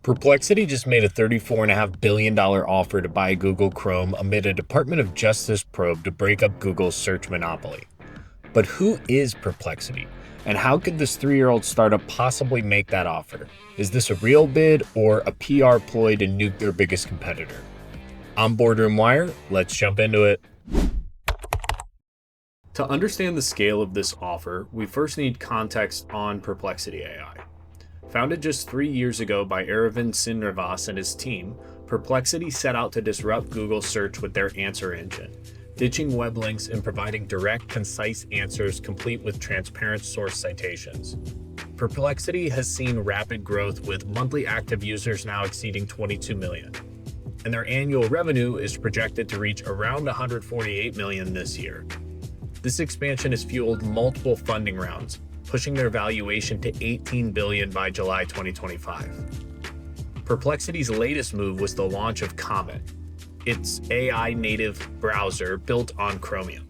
Perplexity just made a $34.5 billion offer to buy Google Chrome amid a Department of Justice probe to break up Google's search monopoly. But who is Perplexity? And how could this 3-year-old startup possibly make that offer? Is this a real bid or a PR ploy to nuke their biggest competitor? I'm Boardroom Wire. Let's jump into it. To understand the scale of this offer, we first need context on Perplexity AI. Founded just 3 years ago by Aravind Srinivas and his team, Perplexity set out to disrupt Google search with their answer engine, ditching web links and providing direct, concise answers complete with transparent source citations. Perplexity has seen rapid growth with monthly active users now exceeding 22 million, and their annual revenue is projected to reach around 148 million this year. This expansion has fueled multiple funding rounds, pushing their valuation to $18 billion by July 2025. Perplexity's latest move was the launch of Comet, its AI-native browser built on Chromium.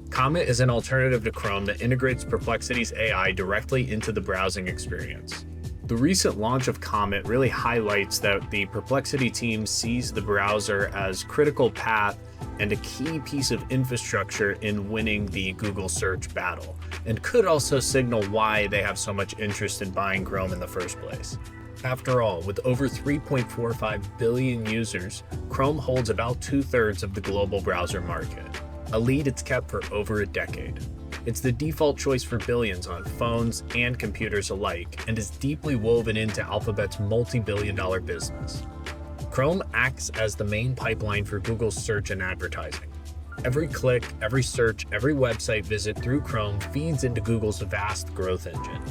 Comet is an alternative to Chrome that integrates Perplexity's AI directly into the browsing experience. The recent launch of Comet really highlights that the Perplexity team sees the browser as critical path and a key piece of infrastructure in winning the Google search battle, and could also signal why they have so much interest in buying Chrome in the first place. After all, with over 3.45 billion users, Chrome holds about 2/3 of the global browser market, a lead it's kept for over a decade. It's the default choice for billions on phones and computers alike, and is deeply woven into Alphabet's multi-billion-dollar business. Chrome acts as the main pipeline for Google's search and advertising. Every click, every search, every website visit through Chrome feeds into Google's vast growth engine.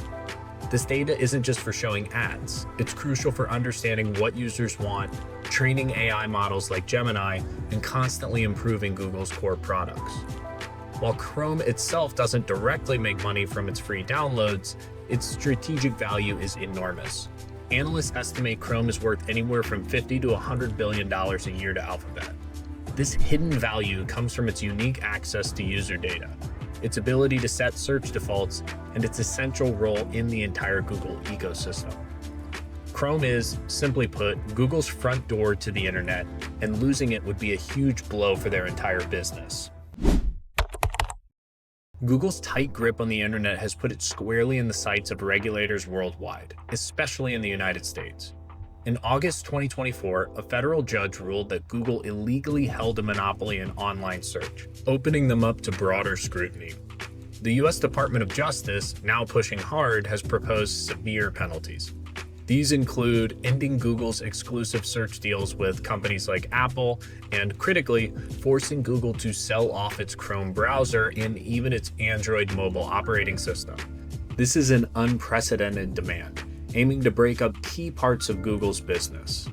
This data isn't just for showing ads. It's crucial for understanding what users want, training AI models like Gemini, and constantly improving Google's core products. While Chrome itself doesn't directly make money from its free downloads, its strategic value is enormous. Analysts estimate Chrome is worth anywhere from $50 to $100 billion a year to Alphabet. This hidden value comes from its unique access to user data, its ability to set search defaults, and its essential role in the entire Google ecosystem. Chrome is, simply put, Google's front door to the internet, and losing it would be a huge blow for their entire business. Google's tight grip on the internet has put it squarely in the sights of regulators worldwide, especially in the United States. In August 2024, a federal judge ruled that Google illegally held a monopoly in online search, opening them up to broader scrutiny. The U.S. Department of Justice, now pushing hard, has proposed severe penalties. These include ending Google's exclusive search deals with companies like Apple and, critically, forcing Google to sell off its Chrome browser and even its Android mobile operating system. This is an unprecedented demand, aiming to break up key parts of Google's business.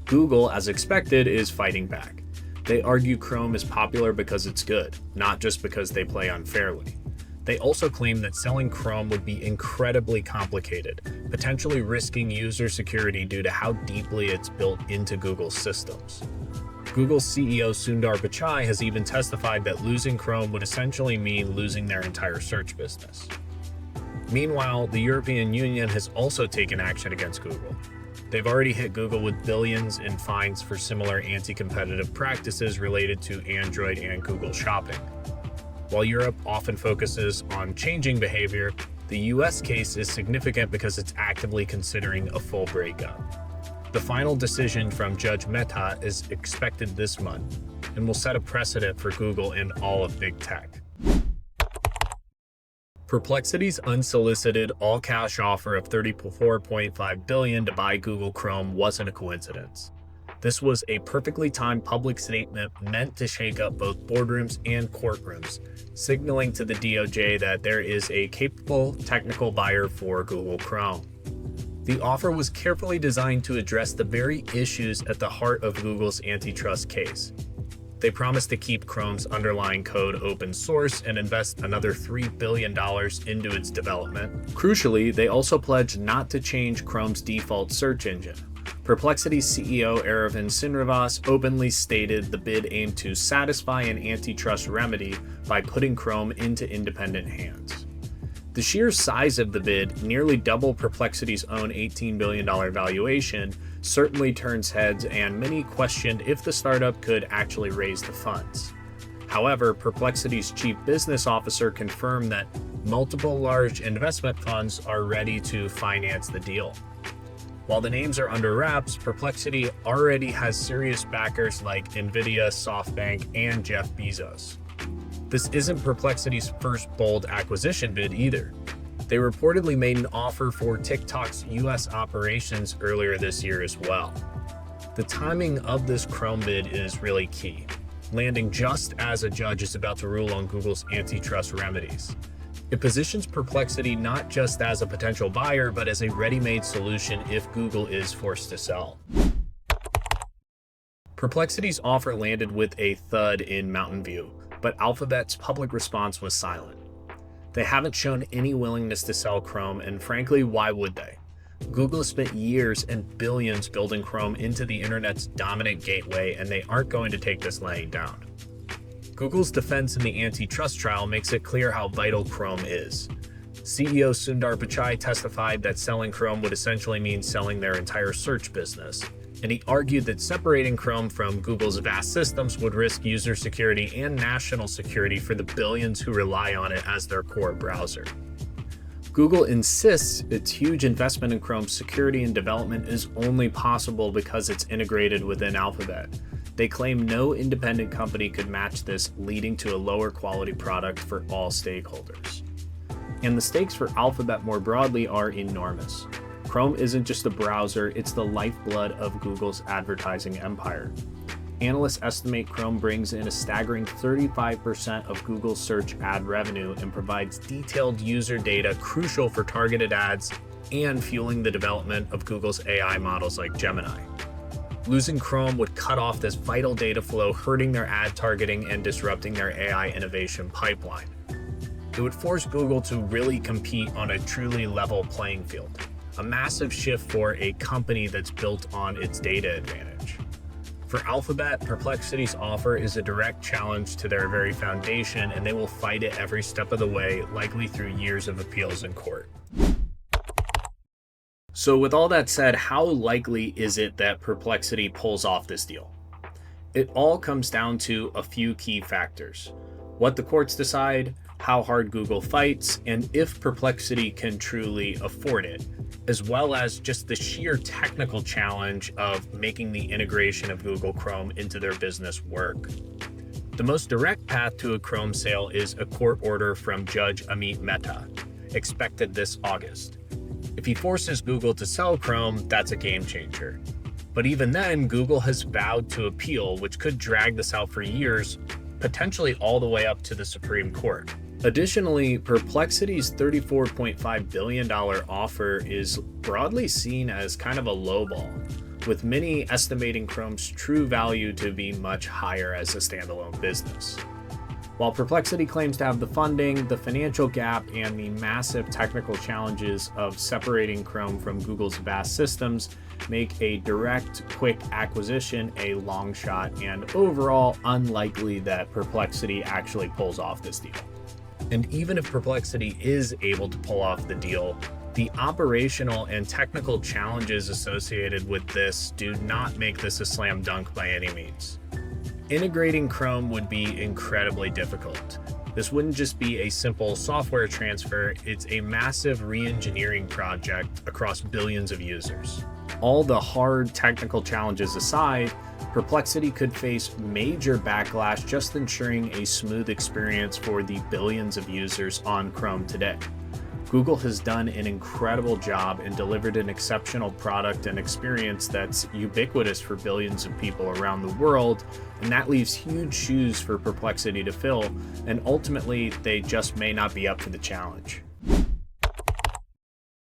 Google, as expected, is fighting back. They argue Chrome is popular because it's good, not just because they play unfairly. They also claim that selling Chrome would be incredibly complicated, potentially risking user security due to how deeply it's built into Google's systems. Google's CEO Sundar Pichai has even testified that losing Chrome would essentially mean losing their entire search business. Meanwhile, the European Union has also taken action against Google. They've already hit Google with billions in fines for similar anti-competitive practices related to Android and Google Shopping. While Europe often focuses on changing behavior, the US case is significant because it's actively considering a full breakup. The final decision from Judge Mehta is expected this month and will set a precedent for Google and all of big tech. Perplexity's unsolicited, all-cash offer of $34.5 billion to buy Google Chrome wasn't a coincidence. This was a perfectly timed public statement meant to shake up both boardrooms and courtrooms, signaling to the DOJ that there is a capable technical buyer for Google Chrome. The offer was carefully designed to address the very issues at the heart of Google's antitrust case. They promised to keep Chrome's underlying code open source and invest another $3 billion into its development. Crucially, they also pledged not to change Chrome's default search engine. Perplexity's CEO Aravind Srinivas openly stated the bid aimed to satisfy an antitrust remedy by putting Chrome into independent hands. The sheer size of the bid, nearly double Perplexity's own $18 billion valuation, certainly turns heads, and many questioned if the startup could actually raise the funds. However, Perplexity's chief business officer confirmed that multiple large investment funds are ready to finance the deal. While the names are under wraps, Perplexity already has serious backers like Nvidia, SoftBank, and Jeff Bezos. This isn't Perplexity's first bold acquisition bid either. They reportedly made an offer for TikTok's US operations earlier this year as well. The timing of this Chrome bid is really key, landing just as a judge is about to rule on Google's antitrust remedies. It positions Perplexity not just as a potential buyer, but as a ready-made solution if Google is forced to sell. Perplexity's offer landed with a thud in Mountain View, but Alphabet's public response was silent. They haven't shown any willingness to sell Chrome, and frankly, why would they? Google has spent years and billions building Chrome into the internet's dominant gateway, and they aren't going to take this laying down. Google's defense in the antitrust trial makes it clear how vital Chrome is. CEO Sundar Pichai testified that selling Chrome would essentially mean selling their entire search business, and he argued that separating Chrome from Google's vast systems would risk user security and national security for the billions who rely on it as their core browser. Google insists its huge investment in Chrome's security and development is only possible because it's integrated within Alphabet. They claim no independent company could match this, leading to a lower quality product for all stakeholders. And the stakes for Alphabet more broadly are enormous. Chrome isn't just a browser, it's the lifeblood of Google's advertising empire. Analysts estimate Chrome brings in a staggering 35% of Google's search ad revenue and provides detailed user data crucial for targeted ads and fueling the development of Google's AI models like Gemini. Losing Chrome would cut off this vital data flow, hurting their ad targeting and disrupting their AI innovation pipeline. It would force Google to really compete on a truly level playing field, a massive shift for a company that's built on its data advantage. For Alphabet, Perplexity's offer is a direct challenge to their very foundation, and they will fight it every step of the way, likely through years of appeals in court. So with all that said, how likely is it that Perplexity pulls off this deal? It all comes down to a few key factors: what the courts decide, how hard Google fights, and if Perplexity can truly afford it, as well as just the sheer technical challenge of making the integration of Google Chrome into their business work. The most direct path to a Chrome sale is a court order from Judge Amit Mehta, expected this August. If he forces Google to sell Chrome, that's a game changer. But even then, Google has vowed to appeal, which could drag this out for years, potentially all the way up to the Supreme Court. Additionally, Perplexity's $34.5 billion offer is broadly seen as kind of a lowball, with many estimating Chrome's true value to be much higher as a standalone business. While Perplexity claims to have the funding, the financial gap, and the massive technical challenges of separating Chrome from Google's vast systems make a direct, quick acquisition a long shot, and overall unlikely that Perplexity actually pulls off this deal. And even if Perplexity is able to pull off the deal, the operational and technical challenges associated with this do not make this a slam dunk by any means. Integrating Chrome would be incredibly difficult. This wouldn't just be a simple software transfer, it's a massive re-engineering project across billions of users. All the hard technical challenges aside, Perplexity could face major backlash just ensuring a smooth experience for the billions of users on Chrome today. Google has done an incredible job and delivered an exceptional product and experience that's ubiquitous for billions of people around the world, and that leaves huge shoes for Perplexity to fill, and ultimately they just may not be up to the challenge.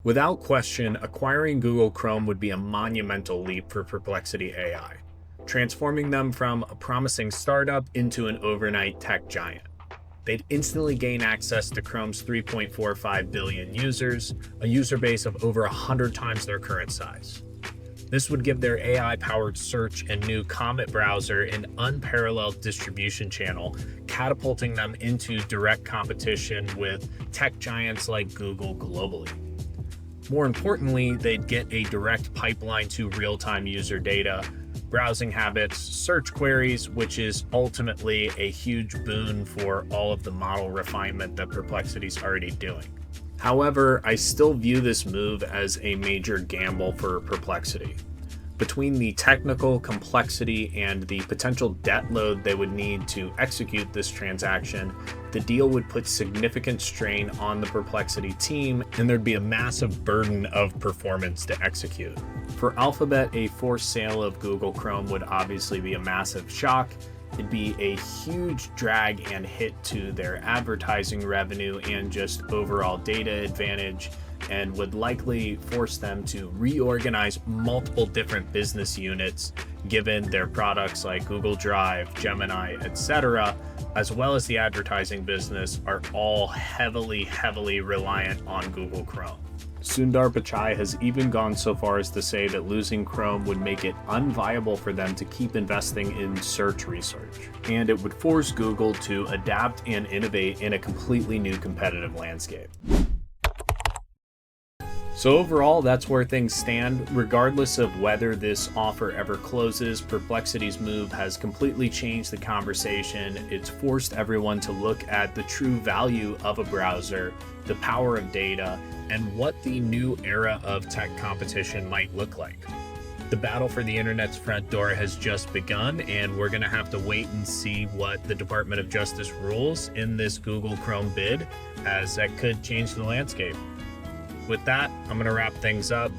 Without question, acquiring Google Chrome would be a monumental leap for Perplexity AI, transforming them from a promising startup into an overnight tech giant. They'd instantly gain access to Chrome's 3.45 billion users, a user base of over 100 times their current size. This would give their AI-powered search and new Comet browser an unparalleled distribution channel, catapulting them into direct competition with tech giants like Google globally. More importantly, they'd get a direct pipeline to real-time user data, browsing habits, search queries, which is ultimately a huge boon for all of the model refinement that Perplexity's already doing. However, I still view this move as a major gamble for Perplexity. Between the technical complexity and the potential debt load they would need to execute this transaction, the deal would put significant strain on the Perplexity team, and there'd be a massive burden of performance to execute. For Alphabet, a forced sale of Google Chrome would obviously be a massive shock. It'd be a huge drag and hit to their advertising revenue and just overall data advantage, and would likely force them to reorganize multiple different business units given their products like Google Drive, Gemini, etc., as well as the advertising business are all heavily reliant on Google Chrome. Sundar Pichai has even gone so far as to say that losing Chrome would make it unviable for them to keep investing in search research, and it would force Google to adapt and innovate in a completely new competitive landscape. So overall, that's where things stand. Regardless of whether this offer ever closes, Perplexity's move has completely changed the conversation. It's forced everyone to look at the true value of a browser, the power of data, and what the new era of tech competition might look like. The battle for the internet's front door has just begun, and we're going to have to wait and see what the Department of Justice rules in this Google Chrome bid, as that could change the landscape. With that, I'm going to wrap things up.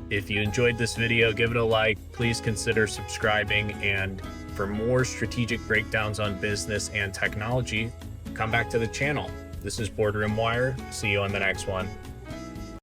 If you enjoyed this video, give it a like. Please consider subscribing. And for more strategic breakdowns on business and technology, come back to the channel. This is Boardroom Wire. See you on the next one.